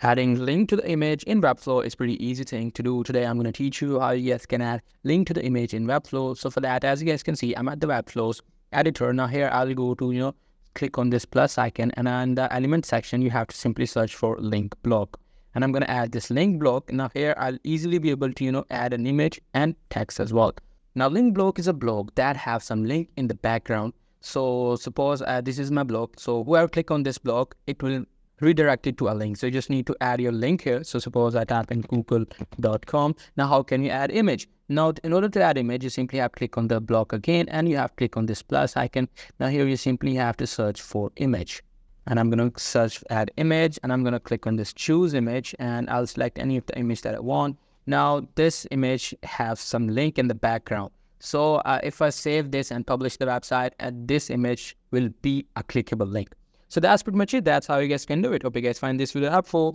Adding link to the image in Webflow is pretty easy thing to do. Today, I'm going to teach you how you guys can add link to the image in Webflow. So for that, as you guys can see, I'm at the Webflow's editor. Now here, I'll go to, click on this plus icon, and in the element section, you have to simply search for link block. And I'm going to add this link block. Now here, I'll easily be able to, add an image and text as well. Now, link block is a block that have some link in the background. So suppose this is my block. So whoever click on this block, it will redirect it to a link. So you just need to add your link here. So suppose I type in google.com. Now, how can you add image? Now, in order to add image, you simply have to click on the block again, and you have to click on this plus icon. Now here you simply have to search for image. And I'm going to search add image, and I'm going to click on this choose image, and I'll select any of the image that I want. Now this image has some link in the background. So if I save this and publish the website, this image will be a clickable link. So that's pretty much it. That's how you guys can do it. Hope you guys find this video helpful.